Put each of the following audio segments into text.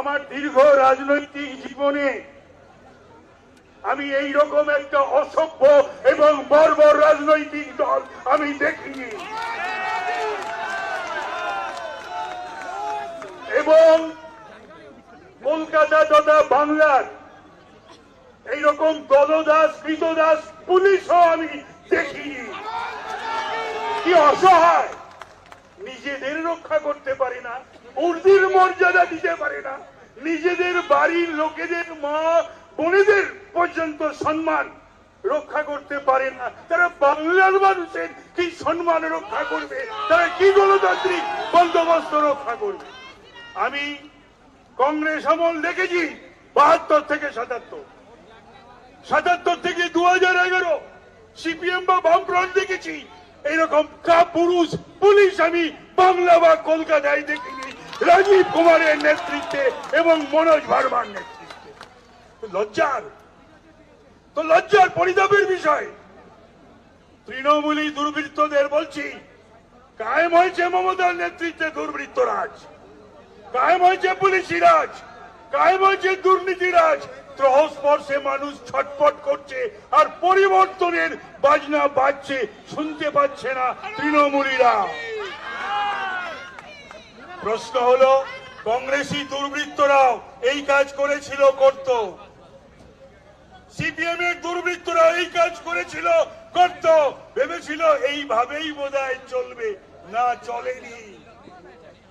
আমার দীর্ঘ রাজনৈতিক জীবনে আমি এই রকম একটা অসভ্য এবং বর্বর রাজনৈতিক দল আমি দেখিনি। এবং কলকাতা তথা বাংলার এইরকম দলদাস কৃতদাস পুলিশও আমি দেখিনি। কি অসহায়, নিজেদের রক্ষা করতে পারে না, উর্দির মর্যাদা দিতে পারে না, নিজেদের বাড়ির লোকেদের মা বোনেদের পর্যন্ত সম্মান রক্ষা করতে পারে না, তারা বাংলার মানুষের কি সম্মান রক্ষা করবে? তারা কি গণতান্ত্রিক বন্দোবস্ত রক্ষা করবে? আমি কংগ্রেস আমল দেখেছি ৭২ থেকে ৭৭, ৭৭ থেকে ২০১১ সিপিএম বা বামফ্রন্ট দেখেছি। এইরকম কাপুরুষ পুলিশ আমি বাংলা বা কলকাতায় দেখিনি, রাজীব কুমারের নেতৃত্বে এবং মনোজ ভার্মার নেতৃত্বে। লজ্জার পরিতাপের বিষয়। তৃণমূলী দুর্বৃত্তদের বলছি, কায়েম হয়েছে মমতার নেতৃত্বে দুর্বৃত্ত রাজ, কায়েম হয়েছে পুলিশি রাজ, কায়েম হয়েছে দুর্নীতি রাজ। ত্রহস্পর্শে মানুষ ছটফট করছে আর পরিবর্তনের বাজনা বাজছে, শুনতে পাচ্ছে না তৃণমূলীরা। প্রশ্ন হলো, কংগ্রেসি দুর্বৃত্তরাও এই কাজ করেছিল, করত। সিপিএম এর দুর্বৃত্তরা এই কাজ করেছিল, করত। ভেবেছিল এইভাবেই বোধহয় চলবে, না,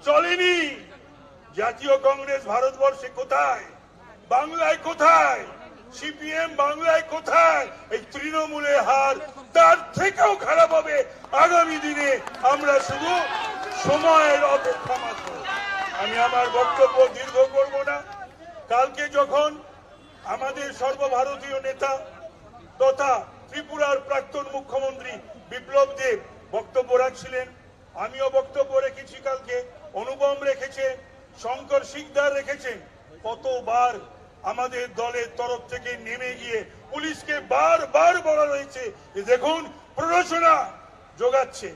চলেনি। জাতীয় কংগ্রেস ভারতবর্ষে কোথায়? বাংলায় কোথায়? সিপিএম বাংলায় কোথায়? এই তৃণমূলের হার তার থেকেও খারাপ হবে আগামী দিনে। আমরা শুধু সময়ের অপেক্ষা মাত্র। আমি আমার বক্তব্য দীর্ঘ করব না। কালকে যখন আমাদের সর্বভারতীয় নেতা তথা ত্রিপুরার প্রাক্তন মুখ্যমন্ত্রী বিপ্লব দেব বক্তব্য রাখছিলেন, আমিও বক্তব্য রেখেছি। কালকে অনুপম রেখেছে, শঙ্কর শিকদার রেখেছেন। কতবার আমাদের দলের তরফ থেকে নেমে গিয়ে পুলিশকে বারবার বলা হয়েছে, দেখুন প্ররোচনা যোগাচ্ছে,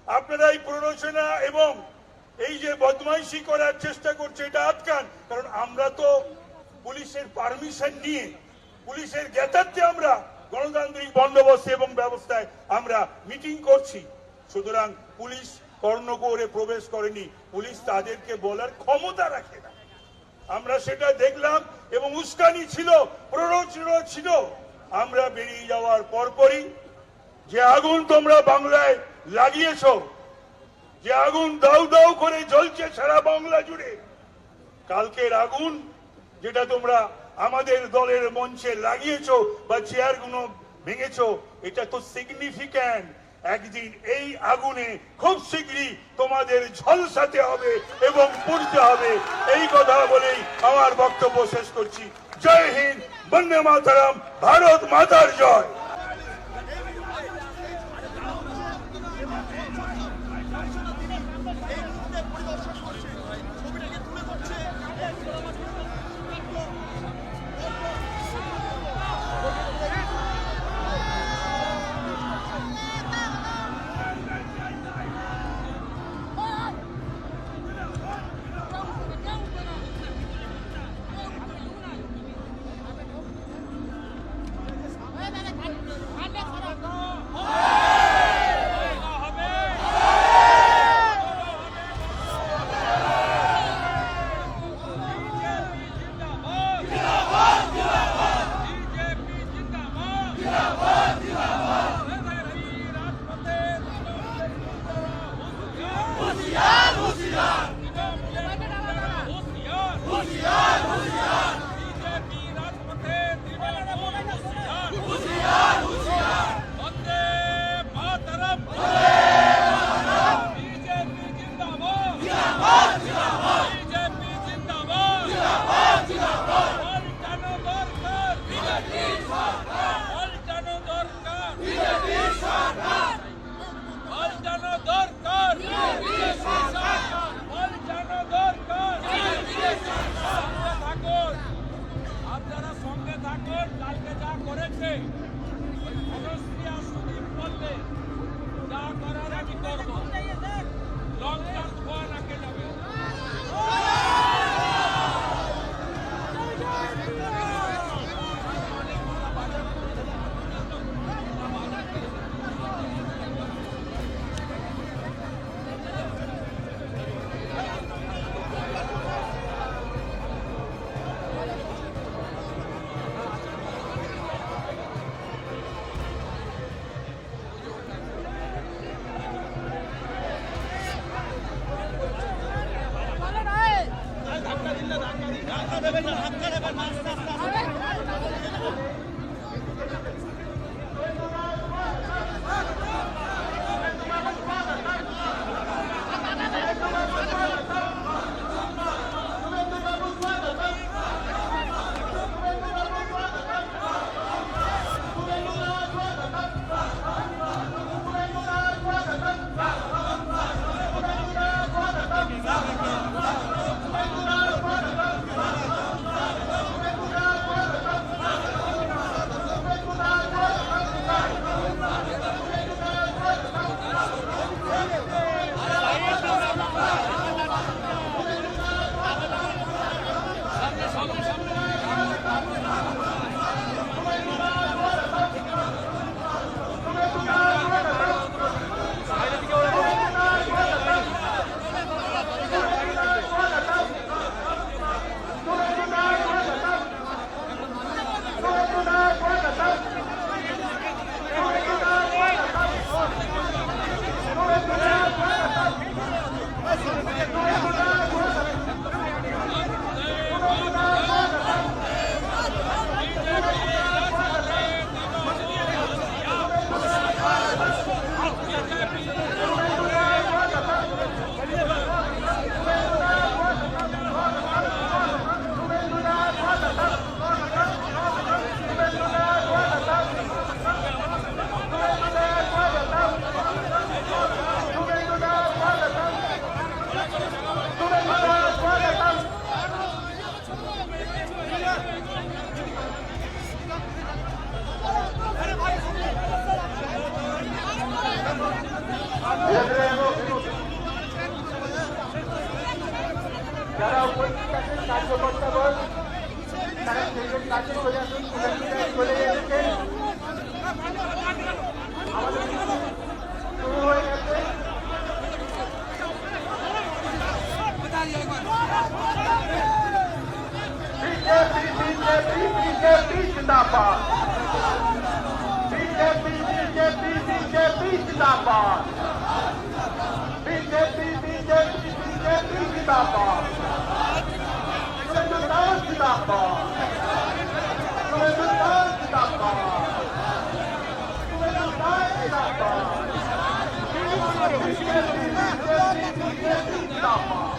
আপনারা এই প্ররোচনা এবং এই যে বদমাইশি করার চেষ্টা করছে এটা আটকান। কারণ আমরা তো পুলিশের পারমিশন নিয়ে, পুলিশের জ্ঞাতার্থে আমরা গণতান্ত্রিক বন্দোবস্তে এবং ব্যবস্থায় আমরা মিটিং করছি। সুতরাং পুলিশ কর্ণগৌরে প্রবেশ করেনি, পুলিশ তাদেরকে বলার ক্ষমতা রাখে না। আমরা সেটা দেখলাম এবং উস্কানি ছিল, প্ররোচনা ছিল। আমরা বেরিয়ে যাওয়ার পরপরই যে আগুন তোমরা বাংলায় লাগিয়েছ, যে আগুন দাউ দাউ করে জ্বলছে সারা বাংলা জুড়ে, কালকের আগুন যেটা তোমরা আমাদের দলের মঞ্চে লাগিয়েছ বা চেয়ারগুলো ভেঙেছ, এটা তো সিগনিফিক্যান্ট। একদিন এই আগুনে খুব শীঘ্রই তোমাদের ঝলসাতে হবে এবং পুড়তে হবে। এই কথা বলেই আমার বক্তব্য শেষ করছি। জয় হিন্দ, বন্দে মাতরম, ভারত মাতার জয়। যারা উপস্থিত আছেন কার্যকর্তাগণ তারা স্টেজের কাছে চলে আসুন, চলে এসেছেন। আমাদের শুরু হয়ে গেছে। বিজেপি বিজেপি বিজেপি জিন্দাবাদ, বিজেপি বিজেপি বিজেপি জিন্দাবাদ, বিজেপি বিজেপি বিজেপি জিন্দাবাদ, সুরেন্দ্রনাথ জিন্দাবাদ, সুরেন্দ্রনাথ জিন্দাবাদ, সুরেন্দ্রনাথ জিন্দাবাদ, বিজেপি বিজেপি বিজেপি জিন্দাবাদ।